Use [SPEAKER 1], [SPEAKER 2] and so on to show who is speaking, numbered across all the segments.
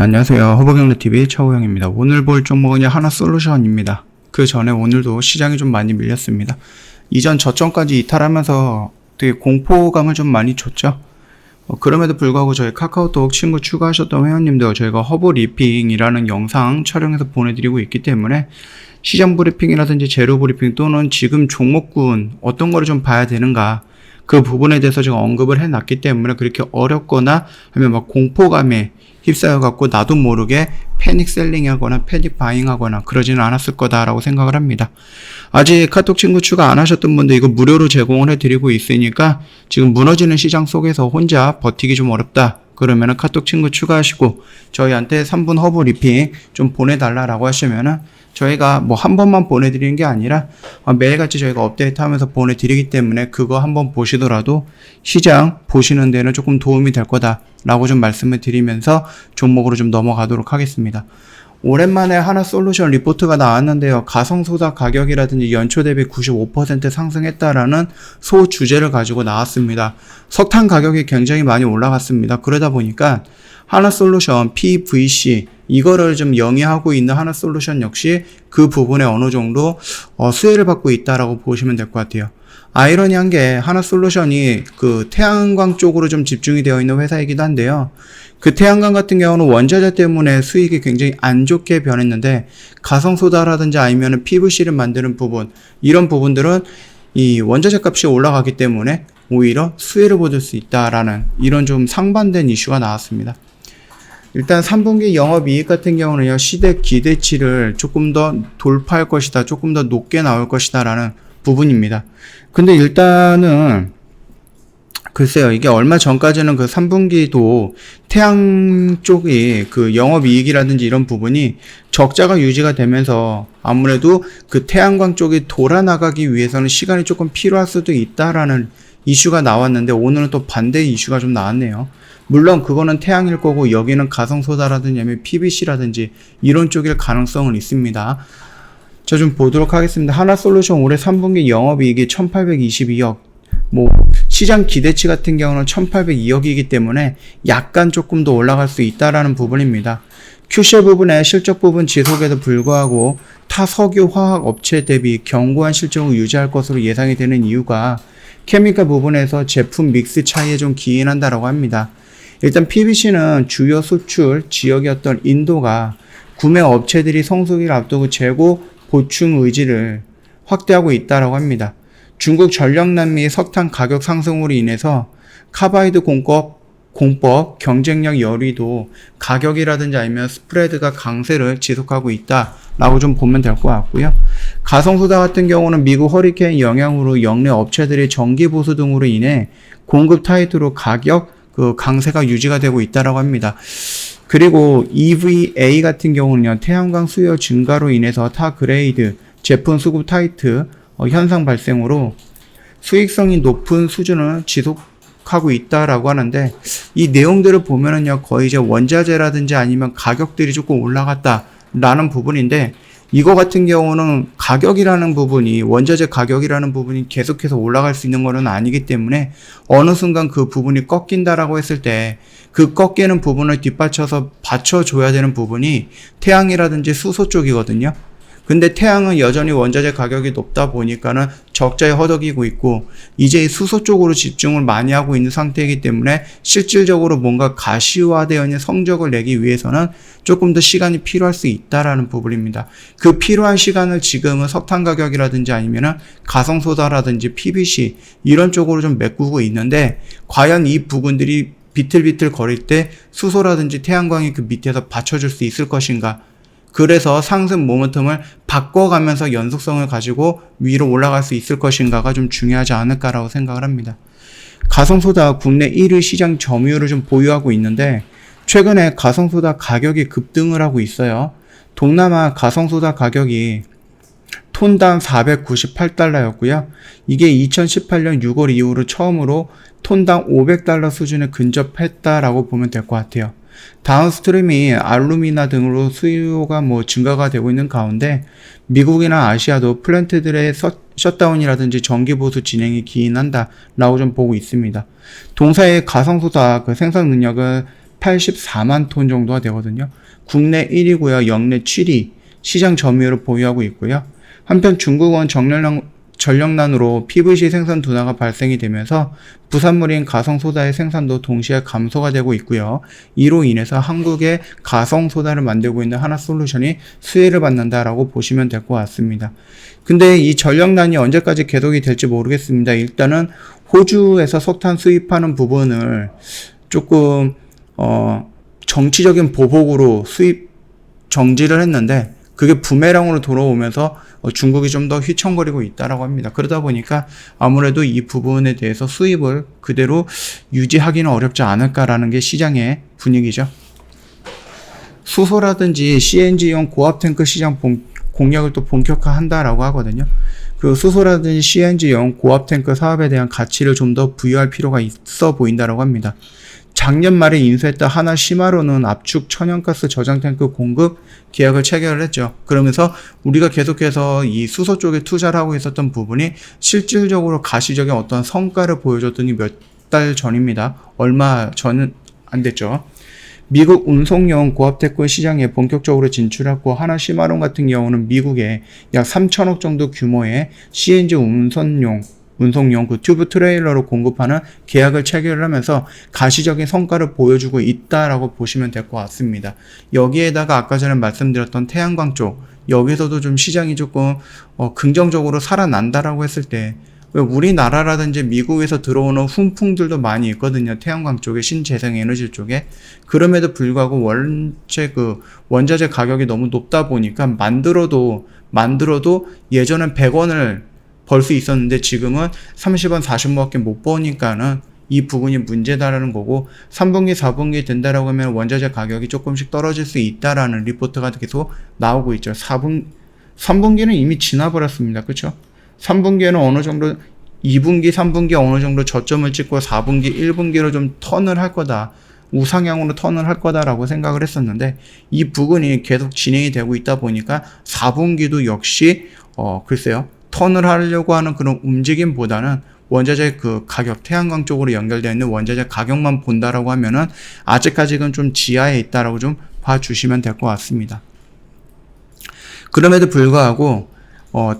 [SPEAKER 1] 네, 안녕하세요. 허브경제TV 차우영입니다. 오늘 볼 종목은 하나솔루션입니다. 그 전에 오늘도 시장이 좀 많이 밀렸습니다. 이전 저점까지 이탈하면서 되게 공포감을 좀 많이 줬죠. 그럼에도 불구하고 저희 카카오톡 친구 추가하셨던 회원님들 저희가 허브 리핑이라는 영상 촬영해서 보내드리고 있기 때문에 시장 브리핑이라든지 재료 브리핑 또는 지금 종목군 어떤 거를 좀 봐야 되는가 그 부분에 대해서 제가 언급을 해놨기 때문에 그렇게 어렵거나 하면 막 공포감에 휩싸여갖고 나도 모르게 패닉 셀링 하거나 패닉 바잉 하거나 그러지는 않았을 거다라고 생각을 합니다. 아직 카톡 친구 추가 안 하셨던 분들 이거 무료로 제공을 해드리고 있으니까 지금 무너지는 시장 속에서 혼자 버티기 좀 어렵다. 그러면은 카톡 친구 추가하시고 저희한테 3분 허브 리핑 좀 보내달라라고 하시면은 저희가 뭐 한 번만 보내드리는 게 아니라 매일같이 저희가 업데이트하면서 보내드리기 때문에 그거 한번 보시더라도 시장 보시는 데는 조금 도움이 될 거다라고 좀 말씀을 드리면서 종목으로 좀 넘어가도록 하겠습니다. 오랜만에 하나솔루션 리포트가 나왔는데요. 가성소다 가격이라든지 연초 대비 95% 상승했다라는 소주제를 가지고 나왔습니다. 석탄 가격이 굉장히 많이 올라갔습니다. 그러다 보니까 하나솔루션 PVC 이거를 좀 영위하고 있는 하나솔루션 역시 그 부분에 어느 정도 수혜를 받고 있다라고 보시면 될 것 같아요. 아이러니한 게 하나솔루션이 그 태양광 쪽으로 좀 집중이 되어 있는 회사이기도 한데요. 그 태양광 같은 경우는 원자재 때문에 수익이 굉장히 안 좋게 변했는데 가성소다라든지 아니면 PVC를 만드는 부분 이런 부분들은 이 원자재 값이 올라가기 때문에 오히려 수혜를 보실 수 있다라는 이런 좀 상반된 이슈가 나왔습니다. 일단 3분기 영업이익 같은 경우는요, 시대 기대치를 조금 더 돌파할 것이다, 조금 더 높게 나올 것이다 라는 부분입니다. 근데 일단은 글쎄요, 이게 얼마 전까지는 그 3분기도 태양 쪽이 그 영업이익이라든지 이런 부분이 적자가 유지가 되면서 아무래도 그 태양광 쪽이 돌아나가기 위해서는 시간이 조금 필요할 수도 있다라는 이슈가 나왔는데 오늘은 또 반대의 이슈가 좀 나왔네요. 물론 그거는 태양일 거고 여기는 가성소다라든지 PVC라든지 이런 쪽일 가능성은 있습니다. 자, 좀 보도록 하겠습니다. 하나솔루션 올해 3분기 영업이익이 1822억 시장 기대치 같은 경우는 1802억이기 때문에 약간 조금 더 올라갈 수 있다라는 부분입니다. QCL 부분의 실적 부분 지속에도 불구하고 타 석유 화학 업체 대비 견고한 실적을 유지할 것으로 예상이 되는 이유가 케미컬 부분에서 제품 믹스 차이에 좀 기인한다라고 합니다. 일단 PVC는 주요 수출 지역이었던 인도가 구매 업체들이 성수기를 앞두고 재고 보충 의지를 확대하고 있다라고 합니다. 중국 전력난 및 석탄 가격 상승으로 인해서 카바이드 공법 경쟁력 열의도 가격이라든지 아니면 스프레드가 강세를 지속하고 있다라고 좀 보면 될 것 같고요. 가성소다 같은 경우는 미국 허리케인 영향으로 역내 업체들이 정기 보수 등으로 인해 공급 타이트로 가격 강세가 유지가 되고 있다라고 합니다. 그리고 EVA 같은 경우는요, 태양광 수요 증가로 인해서 타 그레이드 제품 수급 타이트 현상 발생으로 수익성이 높은 수준을 지속하고 있다라고 하는데 이 내용들을 보면은요, 거의 이제 원자재라든지 아니면 가격들이 조금 올라갔다라는 부분인데 이거 같은 경우는 가격이라는 부분이 원자재 가격이라는 부분이 계속해서 올라갈 수 있는 거는 아니기 때문에 어느 순간 그 부분이 꺾인다라고 했을 때 그 꺾이는 부분을 뒷받쳐서 받쳐줘야 되는 부분이 태양이라든지 수소 쪽이거든요. 근데 태양은 여전히 원자재 가격이 높다 보니까는 적자에 허덕이고 있고 이제 수소 쪽으로 집중을 많이 하고 있는 상태이기 때문에 실질적으로 뭔가 가시화되어 있는 성적을 내기 위해서는 조금 더 시간이 필요할 수 있다라는 부분입니다. 그 필요한 시간을 지금은 석탄 가격이라든지 아니면은 가성소다라든지 PVC 이런 쪽으로 좀 메꾸고 있는데 과연 이 부분들이 비틀비틀 거릴 때 수소라든지 태양광이 그 밑에서 받쳐줄 수 있을 것인가? 그래서 상승 모멘텀을 바꿔가면서 연속성을 가지고 위로 올라갈 수 있을 것인가가 좀 중요하지 않을까라고 생각을 합니다. 가성소다 국내 1위 시장 점유율을 좀 보유하고 있는데 최근에 가성소다 가격이 급등을 하고 있어요. 동남아 가성소다 가격이 톤당 498달러였고요. 이게 2018년 6월 이후로 처음으로 톤당 500달러 수준에 근접했다라고 보면 될 것 같아요. 다운스트림이 알루미나 등으로 수요가 증가가 되고 있는 가운데 미국이나 아시아도 플랜트들의 셧다운이라든지 정기보수 진행이 기인한다라고 좀 보고 있습니다. 동사의 가성소다 그 생산 능력을 84만 톤 정도가 되거든요. 국내 1위고요. 역내 7위 시장 점유율을 보유하고 있고요. 한편 중국은 전력난으로 PVC 생산 둔화가 발생이 되면서 부산물인 가성소다의 생산도 동시에 감소가 되고 있고요. 이로 인해서 한국의 가성소다를 만들고 있는 하나솔루션이 수혜를 받는다라고 보시면 될 것 같습니다. 근데 이 전력난이 언제까지 계속이 될지 모르겠습니다. 일단은 호주에서 석탄 수입하는 부분을 조금 정치적인 보복으로 수입 정지를 했는데 그게 부메랑으로 돌아오면서 중국이 좀 더 휘청거리고 있다라고 합니다. 그러다 보니까 아무래도 이 부분에 대해서 수입을 그대로 유지하기는 어렵지 않을까라는 게 시장의 분위기죠. 수소라든지 CNG용 고압 탱크 시장 공략을 또 본격화한다라고 하거든요. 그 수소라든지 CNG용 고압 탱크 사업에 대한 가치를 좀 더 부여할 필요가 있어 보인다라고 합니다. 작년 말에 인수했던 하나 시마로는 압축 천연가스 저장 탱크 공급 계약을 체결을 했죠. 그러면서 우리가 계속해서 이 수소 쪽에 투자를 하고 있었던 부분이 실질적으로 가시적인 어떤 성과를 보여줬더니 몇 달 전입니다. 얼마 전은 안 됐죠. 미국 운송용 고압테크 시장에 본격적으로 진출했고 하나 시마론 같은 경우는 미국에 약 3천억 정도 규모의 CNG 운송용 그 튜브 트레일러로 공급하는 계약을 체결을 하면서 가시적인 성과를 보여주고 있다라고 보시면 될 것 같습니다. 여기에다가 아까 전에 말씀드렸던 태양광 쪽 여기서도 좀 시장이 조금 긍정적으로 살아난다라고 했을 때 우리나라라든지 미국에서 들어오는 훈풍들도 많이 있거든요. 태양광 쪽에 신재생에너지 쪽에. 그럼에도 불구하고 원자재 가격이 너무 높다 보니까 만들어도 예전엔 100원을 벌 수 있었는데 지금은 30원, 40원밖에 못 버니까는 이 부분이 문제다라는 거고 3분기, 4분기 된다라고 하면 원자재 가격이 조금씩 떨어질 수 있다라는 리포트가 계속 나오고 있죠. 3분기는 이미 지나버렸습니다. 그렇죠? 3분기에는 어느 정도 2분기, 3분기 어느 정도 저점을 찍고 4분기, 1분기로 좀 턴을 할 거다. 우상향으로 턴을 할 거다라고 생각을 했었는데 이 부분이 계속 진행이 되고 있다 보니까 4분기도 역시 글쎄요. 턴을 하려고 하는 그런 움직임보다는 원자재 그 가격, 태양광 쪽으로 연결되어 있는 원자재 가격만 본다라고 하면은 아직까지는 좀 지하에 있다라고 좀 봐주시면 될 것 같습니다. 그럼에도 불구하고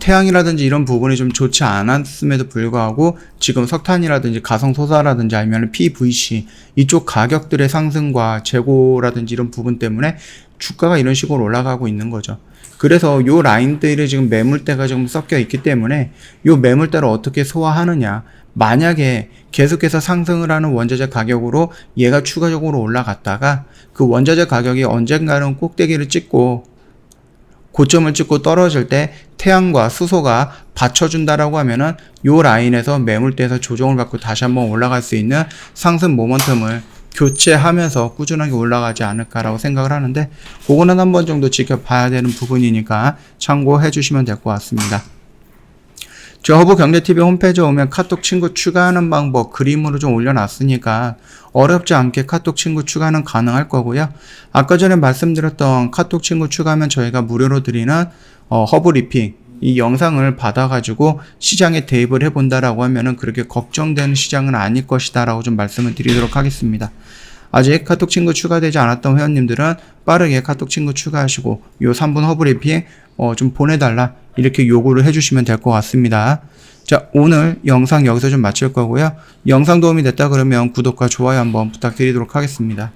[SPEAKER 1] 태양이라든지 이런 부분이 좀 좋지 않았음에도 불구하고 지금 석탄이라든지 가성소사라든지 아니면 PVC 이쪽 가격들의 상승과 재고라든지 이런 부분 때문에 주가가 이런 식으로 올라가고 있는 거죠. 그래서 요 라인들이 지금 매물대가 좀 섞여 있기 때문에 요 매물대를 어떻게 소화하느냐. 만약에 계속해서 상승을 하는 원자재 가격으로 얘가 추가적으로 올라갔다가 그 원자재 가격이 언젠가는 꼭대기를 찍고 고점을 찍고 떨어질 때 태양과 수소가 받쳐준다라고 하면은 요 라인에서 매물대에서 조정을 받고 다시 한번 올라갈 수 있는 상승 모멘텀을 교체하면서 꾸준하게 올라가지 않을까라고 생각을 하는데 그거는 한번 정도 지켜봐야 되는 부분이니까 참고해 주시면 될 것 같습니다. 저 허브경제TV 홈페이지에 오면 카톡 친구 추가하는 방법 그림으로 좀 올려놨으니까 어렵지 않게 카톡 친구 추가는 가능할 거고요. 아까 전에 말씀드렸던 카톡 친구 추가하면 저희가 무료로 드리는 허브리핑 이 영상을 받아가지고 시장에 대입을 해본다라고 하면은 그렇게 걱정되는 시장은 아닐 것이다 라고 좀 말씀을 드리도록 하겠습니다. 아직 카톡 친구 추가되지 않았던 회원님들은 빠르게 카톡 친구 추가하시고 요 3분 허브리핑 좀 보내달라 이렇게 요구를 해주시면 될 것 같습니다. 자, 오늘 영상 여기서 좀 마칠 거고요. 영상 도움이 됐다 그러면 구독과 좋아요 한번 부탁드리도록 하겠습니다.